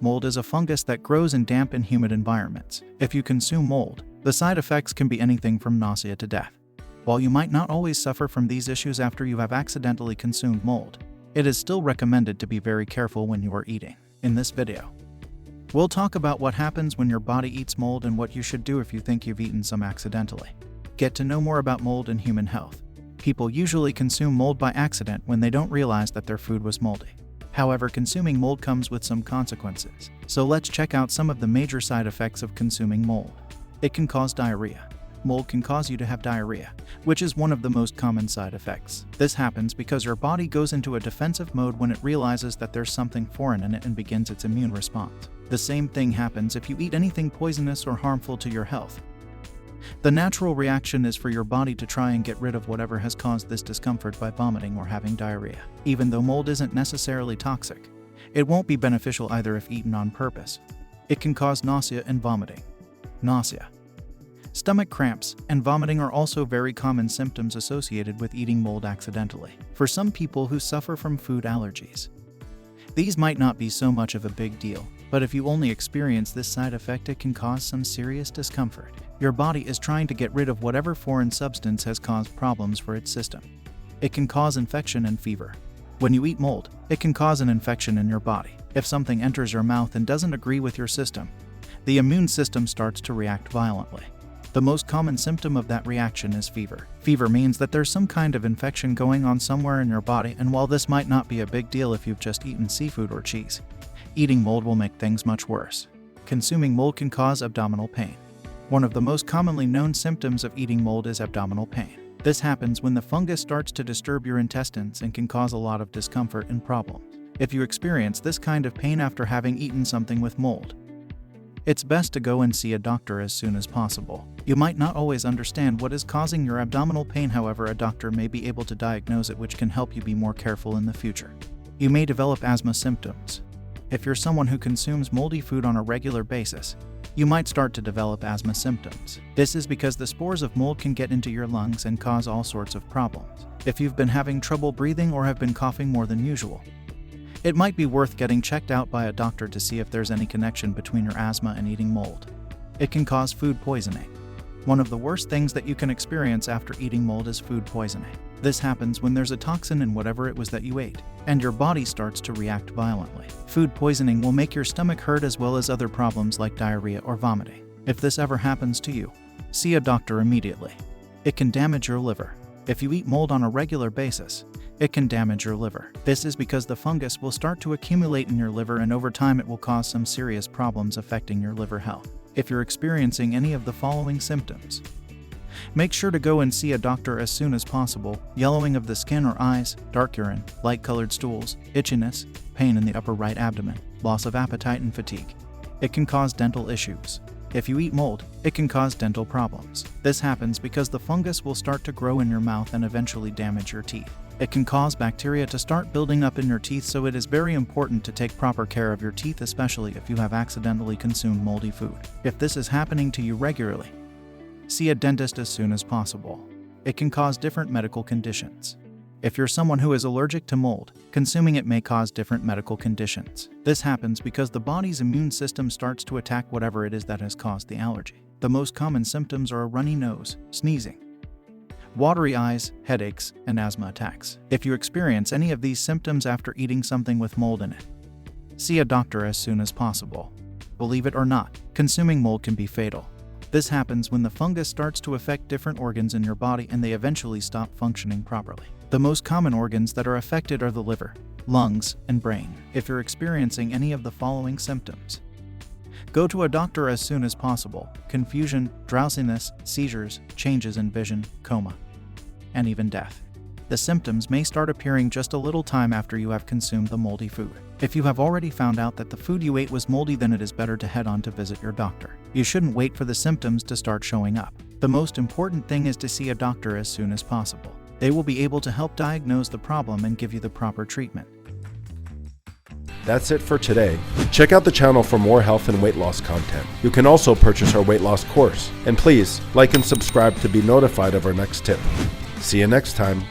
Mold is a fungus that grows in damp and humid environments. If you consume mold, the side effects can be anything from nausea to death. While you might not always suffer from these issues after you have accidentally consumed mold, it is still recommended to be very careful when you are eating. In this video, we'll talk about what happens when your body eats mold and what you should do if you think you've eaten some accidentally. Get to know more about mold and human health. People usually consume mold by accident when they don't realize that their food was moldy. However, consuming mold comes with some consequences. So let's check out some of the major side effects of consuming mold. It can cause diarrhea. Mold can cause you to have diarrhea, which is one of the most common side effects. This happens because your body goes into a defensive mode when it realizes that there's something foreign in it and begins its immune response. The same thing happens if you eat anything poisonous or harmful to your health. The natural reaction is for your body to try and get rid of whatever has caused this discomfort by vomiting or having diarrhea. Even though mold isn't necessarily toxic, it won't be beneficial either if eaten on purpose. It can cause nausea and vomiting. Nausea, stomach cramps, and vomiting are also very common symptoms associated with eating mold accidentally. For some people who suffer from food allergies, these might not be so much of a big deal, but if you only experience this side effect, it can cause some serious discomfort. Your body is trying to get rid of whatever foreign substance has caused problems for its system. It can cause infection and fever. When you eat mold, it can cause an infection in your body. If something enters your mouth and doesn't agree with your system, the immune system starts to react violently. The most common symptom of that reaction is fever. Fever means that there's some kind of infection going on somewhere in your body, and while this might not be a big deal if you've just eaten seafood or cheese, eating mold will make things much worse. Consuming mold can cause abdominal pain. One of the most commonly known symptoms of eating mold is abdominal pain. This happens when the fungus starts to disturb your intestines and can cause a lot of discomfort and problems. If you experience this kind of pain after having eaten something with mold, it's best to go and see a doctor as soon as possible. You might not always understand what is causing your abdominal pain, however, a doctor may be able to diagnose it, which can help you be more careful in the future. You may develop asthma symptoms. If you're someone who consumes moldy food on a regular basis, you might start to develop asthma symptoms. This is because the spores of mold can get into your lungs and cause all sorts of problems. If you've been having trouble breathing or have been coughing more than usual, it might be worth getting checked out by a doctor to see if there's any connection between your asthma and eating mold. It can cause food poisoning. One of the worst things that you can experience after eating mold is food poisoning. This happens when there's a toxin in whatever it was that you ate, and your body starts to react violently. Food poisoning will make your stomach hurt as well as other problems like diarrhea or vomiting. If this ever happens to you, see a doctor immediately. It can damage your liver. If you eat mold on a regular basis, it can damage your liver. This is because the fungus will start to accumulate in your liver, and over time it will cause some serious problems affecting your liver health. If you're experiencing any of the following symptoms, make sure to go and see a doctor as soon as possible: yellowing of the skin or eyes, dark urine, light-colored stools, itchiness, pain in the upper right abdomen, loss of appetite and fatigue. It can cause dental issues. If you eat mold, it can cause dental problems. This happens because the fungus will start to grow in your mouth and eventually damage your teeth. It can cause bacteria to start building up in your teeth, so it is very important to take proper care of your teeth, especially if you have accidentally consumed moldy food. If this is happening to you regularly, see a dentist as soon as possible. It can cause different medical conditions. If you're someone who is allergic to mold, consuming it may cause different medical conditions. This happens because the body's immune system starts to attack whatever it is that has caused the allergy. The most common symptoms are a runny nose, sneezing, watery eyes, headaches, and asthma attacks. If you experience any of these symptoms after eating something with mold in it, see a doctor as soon as possible. Believe it or not, consuming mold can be fatal. This happens when the fungus starts to affect different organs in your body and they eventually stop functioning properly. The most common organs that are affected are the liver, lungs, and brain. If you're experiencing any of the following symptoms, go to a doctor as soon as possible: confusion, drowsiness, seizures, changes in vision, coma, and even death. The symptoms may start appearing just a little time after you have consumed the moldy food. If you have already found out that the food you ate was moldy, then it is better to head on to visit your doctor. You shouldn't wait for the symptoms to start showing up. The most important thing is to see a doctor as soon as possible. They will be able to help diagnose the problem and give you the proper treatment. That's it for today. Check out the channel for more health and weight loss content. You can also purchase our weight loss course. And please like and subscribe to be notified of our next tip. See you next time.